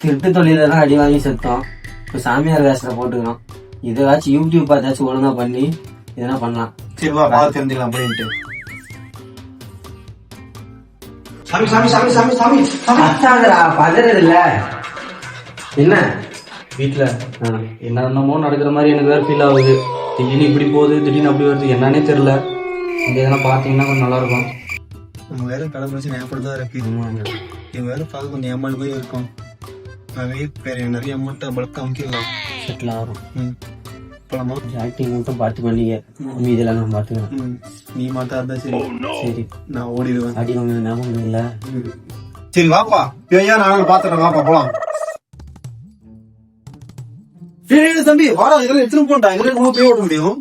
திருட்டு தொழிலெல்லாம் அடி வாங்கி செத்தோம். இப்போ சாமியார் வேஷத்தை போட்டுக்கிறோம். இதாச்சும் யூடியூப் பார்த்தாச்சும் ஒழுங்கா பண்ணி இதெல்லாம் பண்ணலாம். சரி வா பார்த்து தெரிஞ்சுக்கலாம் அப்படின்ட்டு. பதறது இல்ல என்ன வீட்டுல என்னென்னமோ நடக்கிற மாதிரி எனக்கு வேற ஃபீல் ஆகுது. திடீர்னு இப்படி போகுது, திடீர்னு அப்படி வருது, என்னன்னே தெரியல. இங்க எதனா பாத்தீங்கன்னா கொஞ்சம் நல்லா இருக்கும். நம்ம வேற கடை பிரச்சனை ஏற்படுதான் இருக்கு. இவங்க வேற பார்க்க கொஞ்சம் ஏமாந்து போய் இருக்கும். நிறைய அமௌண்ட் பல்கா அமைக்கலாம், செட்டில் ஆகும். போலாமா? ஆக்டிங் மட்டும் பார்த்து பண்ணிக்க, இதெல்லாம் நான் பார்த்துக்கிறேன். நீ மாட்டா இருந்தா சரி. சரி நான் ஓடிடுவேன். அடி வாங்க ஞாபகம் இல்லை. சரி வாப்பா, ஏன் நான் பாத்துறேன், வாப்பா போலாம். தம்பி வாடா, இதெல்லாம் எடுத்துட்டு போண்டா, இதெல்லாம் போய் ஓட முடியும்.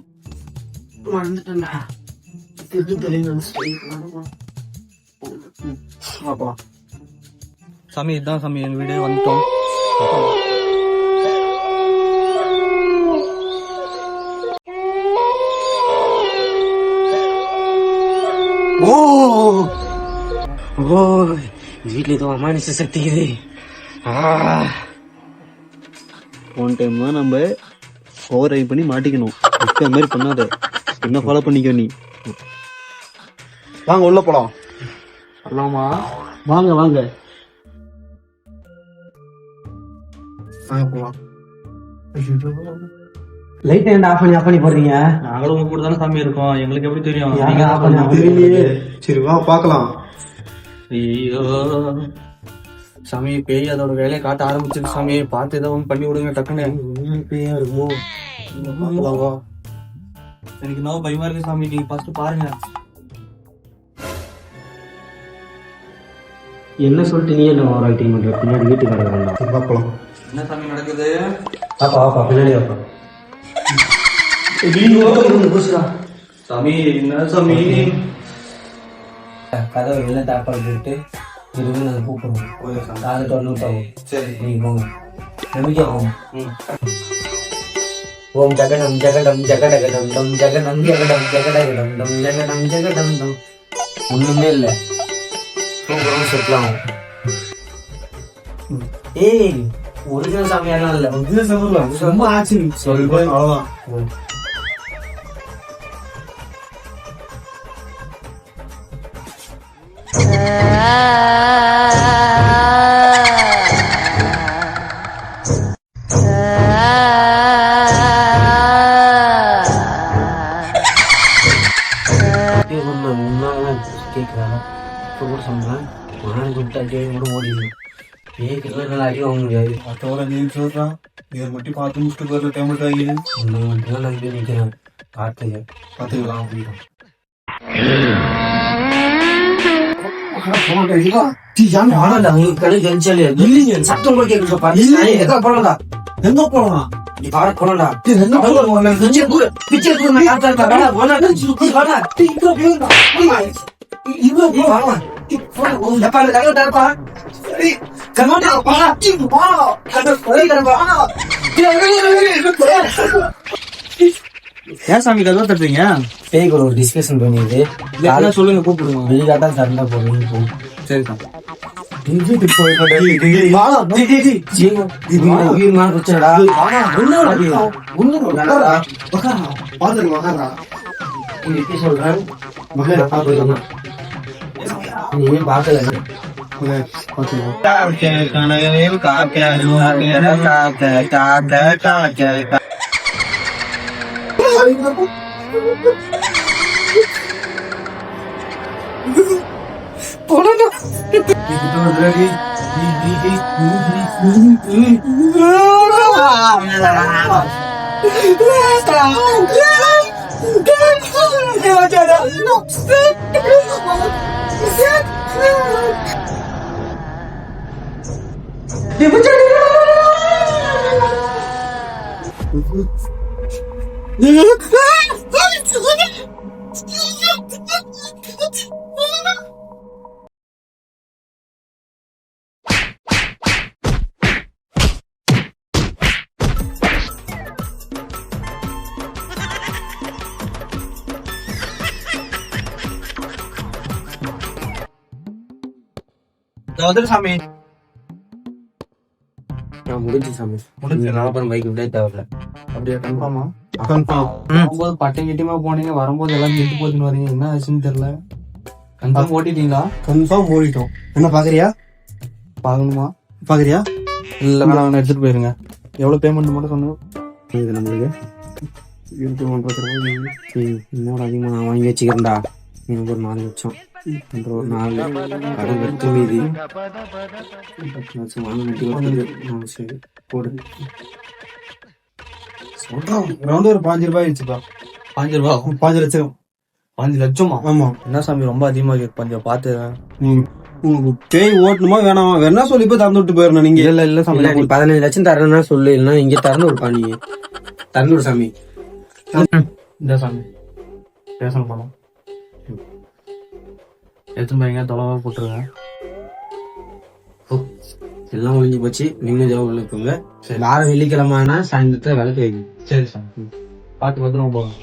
மறந்துட்டேன்டா. வாப்பா. சாமி இதுதான் சாமி எங்க வீடு, வந்துட்டோம். ஓ ஓ வீட்டுல ஏதோ அமானுஷ சக்தி இது. ஒன் டைம் தான் நம்ம ஓவர் ரைட் பண்ணி மாட்டிக்கணும். அந்த மாதிரி பண்ணாத, என்ன ஃபாலோ பண்ணிக்கோ நீ. வாங்க உள்ள போலாம். சொல்லாமா? வாங்க வாங்க போலாம். லைட் ஏன்டா ஆஃப் பண்ணி போடுறீங்க? நாங்களும் உங்க கூட தானே சாமி இருக்கோம், எங்களுக்கு எப்படி தெரியும்? யாங்க ஆஃப் பண்ணி சரி வா பாக்கலாம். ஐயோ சாமி, பேய் அதோட வேலையை காட்ட ஆரம்பிச்சிருக்கு சாமி. பார்த்து ஏதோ பண்ணி விடுங்க டக்குன்னு. பேயா இருக்குமோ? எனக்கு இன்னும் பயமா இருக்கு சாமி, நீங்க ஃபர்ஸ்ட் பாருங்க. என்ன சொல்லிட்டு நீ என்ன ஓவர் ஆக்டிங் பண்ற? பின்னாடி வீட்டுக்காரர் வேண்டாம். பாக்கலாம். என்ன சாமி நடக்குது? பாப்பா பாப்பா பின்னாடி பாப்பா. சாமி என்ன சாமி? கதவை எல்லாம் தாப்பால் போட்டு திரும்பி நாங்கள் கூப்பிடுவோம். காலை தொடர்ந்து சரி நீங்க போங்க, நம்பிக்கை போங்க. ஓம் ஜகடம் ஜகடம் ஜகடகடம் டம் ஜகடம் ஜகடம் ஜகடகடம் டம் ஜகடம் ஜகடம் டம். ஒண்ணுமே இல்லை, சூப்பராக செட்டலாம். ஏய் ஒரிஜினல் சாமியாரெல்லாம் இல்லை, ரொம்ப ஆச்சு. அவ்வளவுதான். கேட்குறாங்க. இப்போ கூட சொன்னேன் நான் கூப்பிட்டு அடி கூட ஓடிடுவேன். கேட்கலாம் நல்லா அடி வாங்க முடியாது. மற்றவரை நீ சொல்றான், இதை மட்டும் பார்த்து முடிச்சுட்டு போகிற டைம் ஆகி உன்னை மட்டும் தான் நம்பி நிற்கிறேன். பார்த்துக்கலாம் அப்படின்னு. எங்க போலாம்? நீ பாட போனடா. ஏன் சாமி கதவை தட்டுறீங்க? பேய் கூட ஒரு டிஸ்கஷன் பண்ணிது. சொல்லுங்க, கூப்பிடுங்க. வெளிக்காட்டா சண்டை போடுங்க. சரி சாமி. சொல்றேன் நீ பாக்கல. வந்துரு சாமி. நான் முடிஞ்சு சாமி நான் அப்புறம் பைக் விட தேவையில்ல. அப்படியே கன்ஃபார்மா? கன்ஃபார்ம். வரும்போது பட்டம் கிட்டியமா போனீங்க, வரும்போது எல்லாம் கெட்டு போச்சுன்னு வரீங்க, என்ன ஆச்சுன்னு தெரியல. கன்ஃபார்ம் ஓட்டிட்டீங்களா? கன்ஃபார்ம் ஓடிட்டோம். என்ன பாக்குறியா? பார்க்கணுமா? பாக்குறியா? இல்லை நான் எடுத்துட்டு போயிருங்க. எவ்வளோ பேமெண்ட் மட்டும் சொன்னோம்? இது நம்மளுக்கு இன்னொரு அதிகமாக நான் வாங்கி வச்சுக்கிறேன்டா. எனக்கு ஒரு 4 லட்சம், அப்புறம் ஒரு 4 கடன் எடுத்து மீதி 10 லட்சம் வாங்க வேண்டிய. சரி போடு. ரவுண்ட் ஒரு 5 ரூபாய் ஆயிடுச்சுப்பா. 5 ரூபா? 5 லட்சம். 5 லட்சமா? ஆமா. என்ன சாமி ரொம்ப அதிகமாக கேட்க, கொஞ்சம் பார்த்து. உங்களுக்கு பேய் ஓட்டணுமா வேணாமா? வேணா சொல்லி போய் தந்து விட்டு போயிடணும் நீங்க. இல்லை இல்லை சாமி, இல்ல, நீ 15 லட்சம் தரேன்னா சொல்லு, இல்லைன்னா இங்க திறந்து விடுப்பா. நீ திறந்து விடு சாமி. இந்த சாமி பேசணும் பணம் எடுத்துன்னு போய்ங்க, தொலைவாக போட்டுருங்க. எல்லாம் ஒழிஞ்சு போச்சு, நிம்மதியாக உள்ள இருக்குங்க. வார வெள்ளிக்கிழமை ஆனா சாயந்தரத்துல விளக்கு வைக்கும். சரி சாமி, பார்த்து பத்திரமா போங்க.